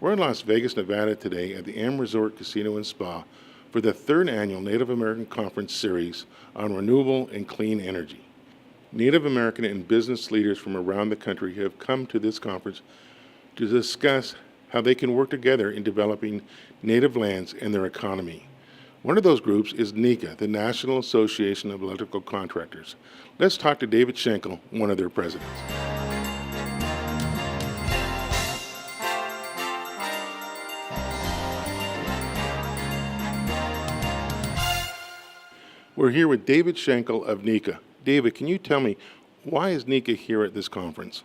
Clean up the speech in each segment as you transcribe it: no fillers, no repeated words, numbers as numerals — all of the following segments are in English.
We're in Las Vegas, Nevada today at the M Resort Casino and Spa for the third annual Native American Conference series on renewable and clean energy. Native American and business leaders from around the country have come to this conference to discuss how they can work together in developing native lands and their economy. One of those groups is NECA, the National Association of Electrical Contractors. Let's talk to David Schenkel, one of their presidents. We're here with David Schenkel of NECA. David, can you tell me, why is NECA here at this conference?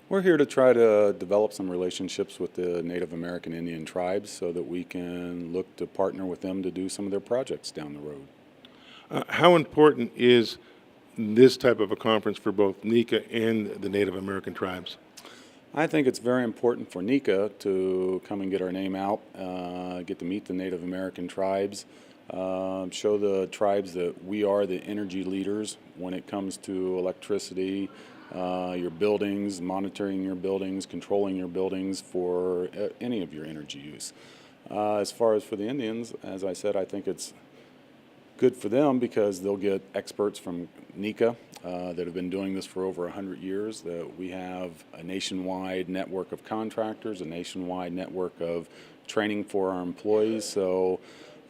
We're here to try to develop some relationships with the Native American Indian tribes so that we can look to partner with them to do some of their projects down the road. How important is this type of a conference for both NECA and the Native American tribes? I think it's very important for NECA to come and get our name out, get to meet the Native American tribes, show the tribes that we are the energy leaders when it comes to electricity, your buildings, monitoring your buildings, controlling your buildings for any of your energy use. As far as for the Indians, as I said, I think it's good for them because they'll get experts from NECA that have been doing this for over 100 years. That we have a nationwide network of contractors, a nationwide network of training for our employees, so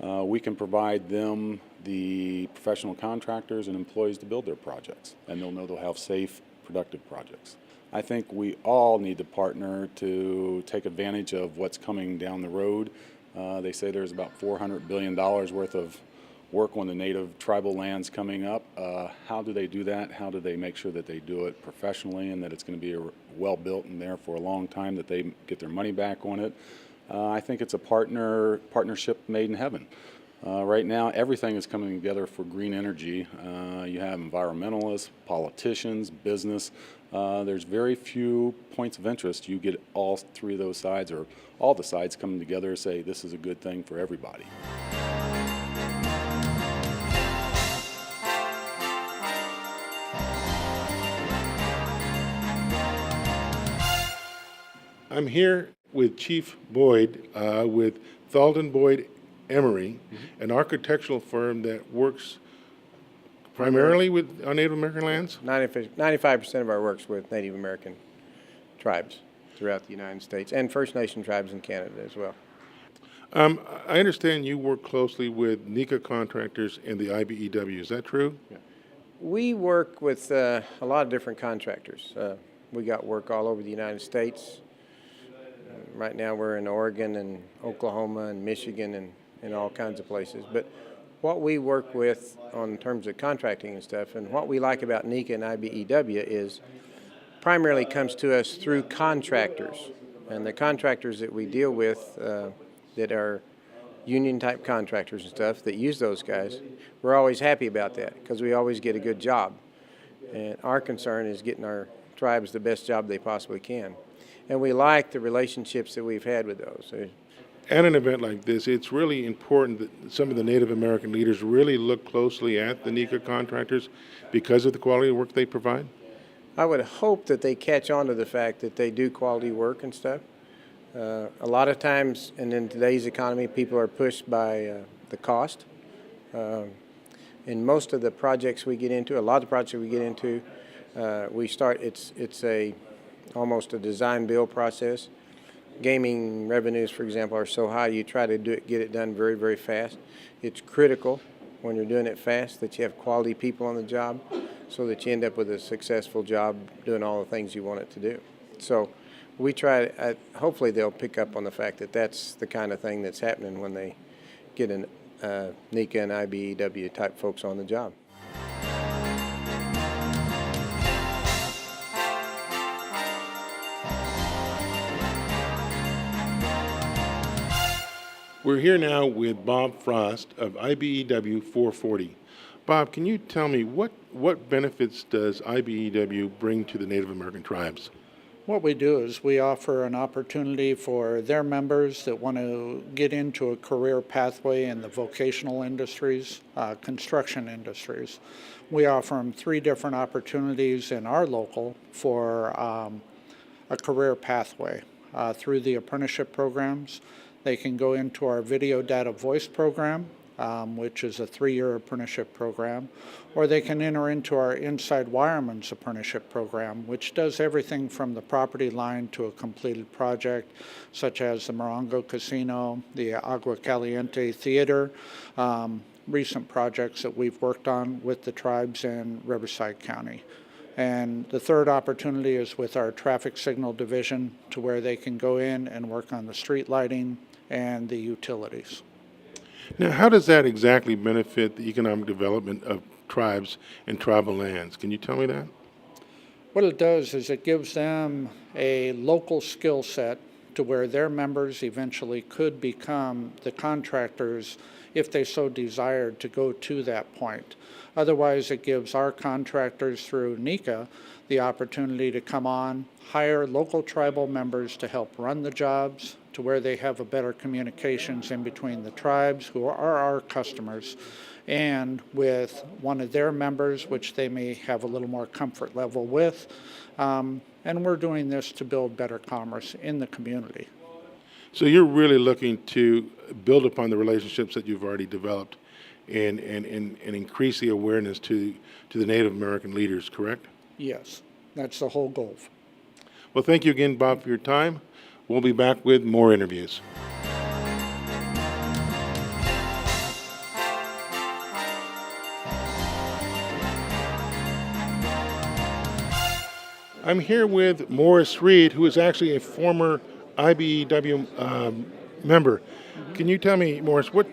we can provide them the professional contractors and employees to build their projects, and they'll know they'll have safe, productive projects. I think we all need to partner to take advantage of what's coming down the road. They say there's about $400 billion worth of work on the native tribal lands coming up. How do they do that? How do they make sure that they do it professionally and that it's going to be well built and there for a long time, that they get their money back on it? I think it's a partnership made in heaven. Right now, everything is coming together for green energy. You have environmentalists, politicians, business. There's very few points of interest. You get all three of those sides, or all the sides coming together and say this is a good thing for everybody. I'm here with Chief Boyd with Thalden Boyd Emery, an architectural firm that works primarily on Native American lands? 95% of our work's with Native American tribes throughout the United States and First Nation tribes in Canada as well. I understand you work closely with NECA contractors and the IBEW. Is that true? Yeah. We work with a lot of different contractors. We got work all over the United States. Right now we're in Oregon and Oklahoma and Michigan and all kinds of places. But what we work with on terms of contracting and stuff, and what we like about NECA and IBEW is primarily comes to us through contractors. And the contractors that we deal with that are union type contractors and stuff that use those guys, we're always happy about that because we always get a good job. And our concern is getting our tribes the best job they possibly can. And we like the relationships that we've had with those. At an event like this, it's really important that some of the Native American leaders really look closely at the NECA contractors because of the quality of work they provide? I would hope that they catch on to the fact that they do quality work and stuff. A lot of times, and in today's economy, people are pushed by the cost. In most of the projects we get into, a lot of the projects we get into, it's almost a design build process. Gaming revenues, for example, are so high you try to get it done very, very fast. It's critical when you're doing it fast that you have quality people on the job so that you end up with a successful job doing all the things you want it to do. So we try, hopefully they'll pick up on the fact that that's the kind of thing that's happening when they get NECA and IBEW type folks on the job. We're here now with Bob Frost of IBEW 440. Bob, can you tell me what benefits does IBEW bring to the Native American tribes? What we do is we offer an opportunity for their members that want to get into a career pathway in the vocational industries, construction industries. We offer them 3 different opportunities in our local for a career pathway. through the apprenticeship programs. They can go into our video data voice program, which is a 3-year apprenticeship program, or they can enter into our Inside Wireman's apprenticeship program, which does everything from the property line to a completed project, such as the Morongo Casino, the Agua Caliente Theater, recent projects that we've worked on with the tribes in Riverside County. And the third opportunity is with our traffic signal division, to where they can go in and work on the street lighting and the utilities. Now, how does that exactly benefit the economic development of tribes and tribal lands? Can you tell me that? What it does is it gives them a local skill set to where their members eventually could become the contractors if they so desired to go to that point. Otherwise, it gives our contractors through NECA the opportunity to come on, hire local tribal members to help run the jobs, to where they have a better communications in between the tribes, who are our customers, and with one of their members, which they may have a little more comfort level with. And we're doing this to build better commerce in the community. So you're really looking to build upon the relationships that you've already developed and increase the awareness to the Native American leaders, correct? Yes, that's the whole goal. Well, thank you again, Bob, for your time. We'll be back with more interviews. I'm here with Morris Reed, who is actually a former IBEW member. Can you tell me, Morris, what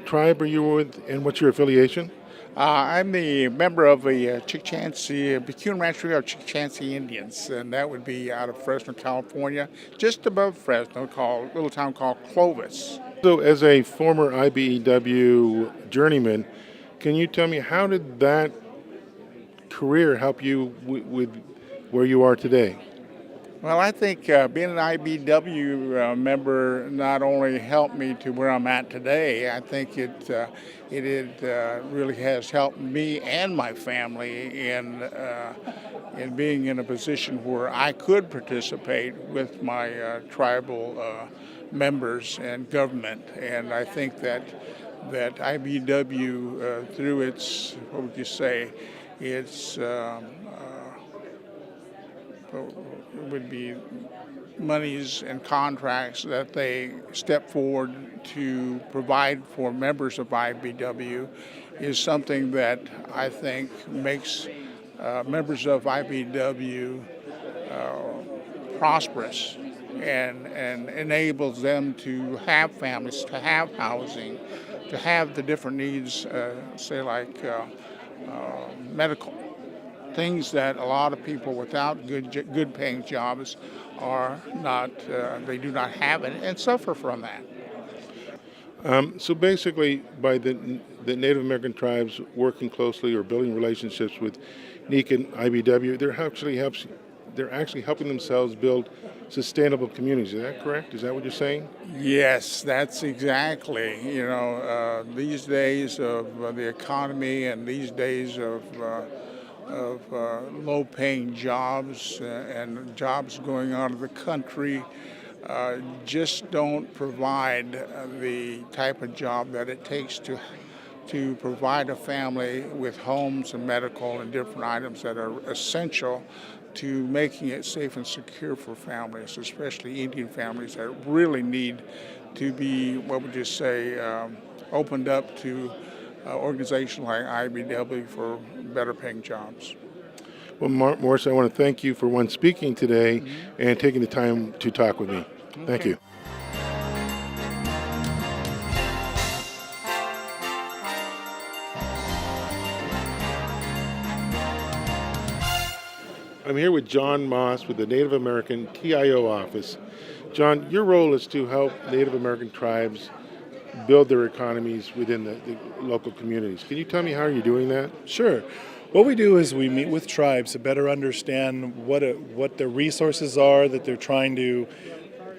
tribe are you with and what's your affiliation? I'm the member of the Pecun Ranch Trio of Chickasaw Indians, and that would be out of Fresno, California, just above Fresno, a little town called Clovis. So, as a former IBEW journeyman, can you tell me, how did that career help you with where you are today? Well, I think being an IBEW member not only helped me to where I'm at today, I think it really has helped me and my family in being in a position where I could participate with my tribal members and government. And I think that IBEW, through its, what would you say, its would be monies and contracts that they step forward to provide for members of IBEW is something that I think makes members of IBEW prosperous and enables them to have families, to have housing, to have the different needs, say like medical. Things that a lot of people without good paying jobs are not, they do not have it and suffer from that. So basically, by the Native American tribes working closely or building relationships with NECA and IBEW, they're actually helping themselves build sustainable communities. Is that correct? Is that what you're saying? Yes, that's exactly. You know, these days of the economy and these days of low-paying jobs and jobs going out of the country just don't provide the type of job that it takes to provide a family with homes and medical and different items that are essential to making it safe and secure for families, especially Indian families that really need to be, what would you say, opened up to organizations like IBEW for better paying jobs. Well, Morris, I want to thank you for speaking today and taking the time to talk with me. Okay. Thank you. I'm here with John Moss with the Native American TIO office. John, your role is to help Native American tribes build their economies within the local communities. Can you tell me how you're doing that? Sure. What we do is we meet with tribes to better understand what the resources are that they're trying to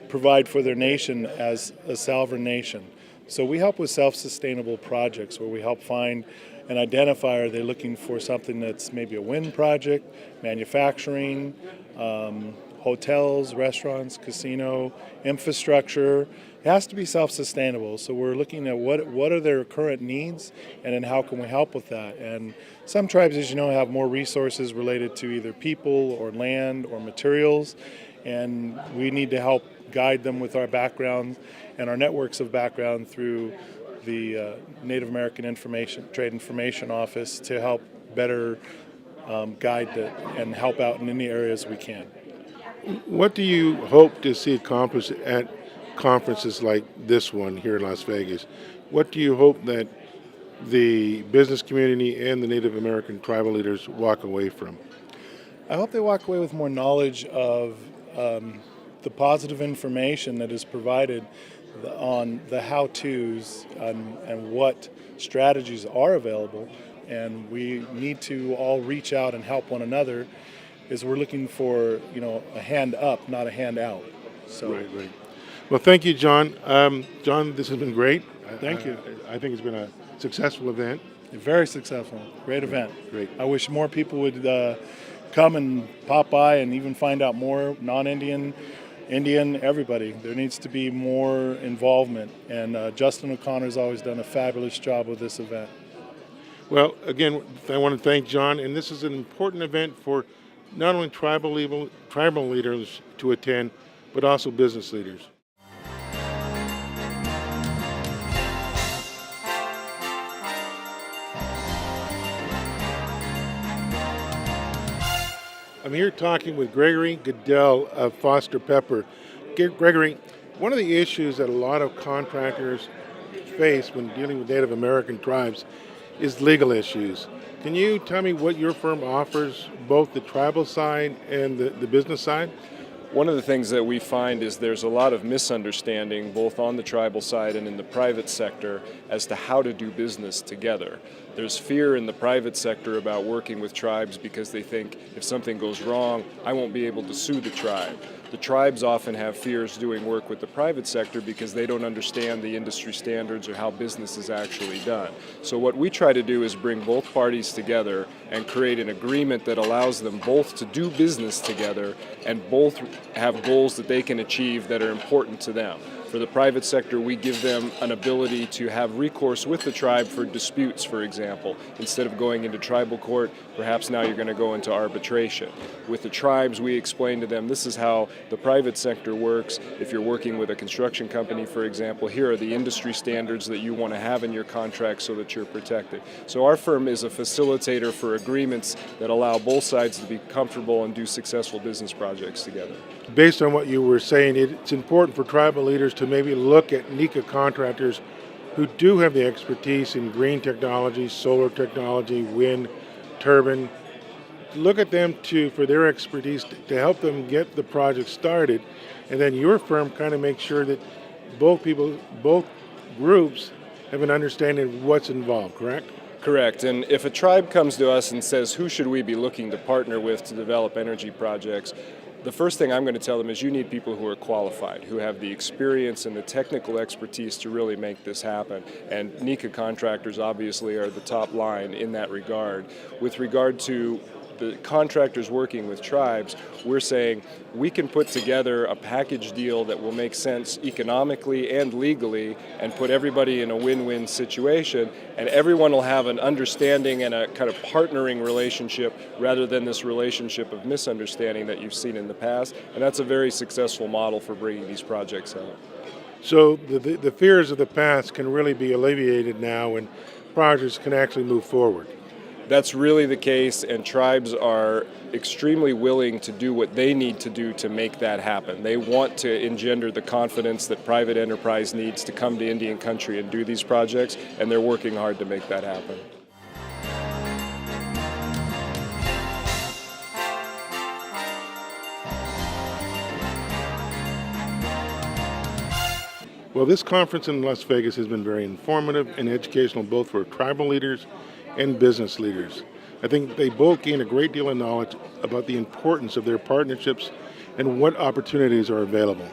provide for their nation as a sovereign nation. So we help with self-sustainable projects where we help find and identify, are they looking for something that's maybe a wind project, manufacturing, hotels, restaurants, casino, infrastructure. It has to be self-sustainable. So we're looking at what are their current needs, and then how can we help with that. And some tribes, as you know, have more resources related to either people or land or materials, and we need to help guide them with our background and our networks of background through the Native American Trade Information Office to help better guide and help out in any areas we can. What do you hope to see accomplished at conferences like this one here in Las Vegas? What do you hope that the business community and the Native American tribal leaders walk away from? I hope they walk away with more knowledge of the positive information that is provided on the how-tos and what strategies are available. And we need to all reach out and help one another, as we're looking for, a hand up, not a hand out. So, Right. Well, thank you, John. John, this has been great. Thank you. I think it's been a successful event. Very successful. Great event. Great. I wish more people would come and pop by and even find out more, non-Indian, Indian, everybody. There needs to be more involvement, and Justin O'Connor's always done a fabulous job with this event. Well, again, I want to thank John, and this is an important event for not only tribal leaders to attend, but also business leaders. I'm here talking with Gregory Goodell of Foster Pepper. Gregory, one of the issues that a lot of contractors face when dealing with Native American tribes is legal issues. Can you tell me what your firm offers, both the tribal side and the business side? One of the things that we find is there's a lot of misunderstanding both on the tribal side and in the private sector as to how to do business together. There's fear in the private sector about working with tribes because they think if something goes wrong, I won't be able to sue the tribe. The tribes often have fears doing work with the private sector because they don't understand the industry standards or how business is actually done. So what we try to do is bring both parties together and create an agreement that allows them both to do business together and both have goals that they can achieve that are important to them. For the private sector, we give them an ability to have recourse with the tribe for disputes, for example. Instead of going into tribal court, perhaps now you're going to go into arbitration. With the tribes, we explain to them this is how the private sector works. If you're working with a construction company, for example, here are the industry standards that you want to have in your contract so that you're protected. So our firm is a facilitator for agreements that allow both sides to be comfortable and do successful business projects together. Based on what you were saying, it's important for tribal leaders to maybe look at NECA contractors who do have the expertise in green technology, solar technology, wind, turbine. Look at them for their expertise to help them get the project started, and then your firm kind of makes sure that both groups have an understanding of what's involved, correct? Correct. And if a tribe comes to us and says, who should we be looking to partner with to develop energy projects, the first thing I'm going to tell them is you need people who are qualified, who have the experience and the technical expertise to really make this happen. And NECA contractors obviously are the top line in that regard. With regard to the contractors working with tribes, we're saying we can put together a package deal that will make sense economically and legally and put everybody in a win-win situation, and everyone will have an understanding and a kind of partnering relationship rather than this relationship of misunderstanding that you've seen in the past, and that's a very successful model for bringing these projects out. So the fears of the past can really be alleviated now and projects can actually move forward. That's really the case, and tribes are extremely willing to do what they need to do to make that happen. They want to engender the confidence that private enterprise needs to come to Indian country and do these projects, and they're working hard to make that happen. Well, this conference in Las Vegas has been very informative and educational both for tribal leaders and business leaders. I think they both gain a great deal of knowledge about the importance of their partnerships and what opportunities are available.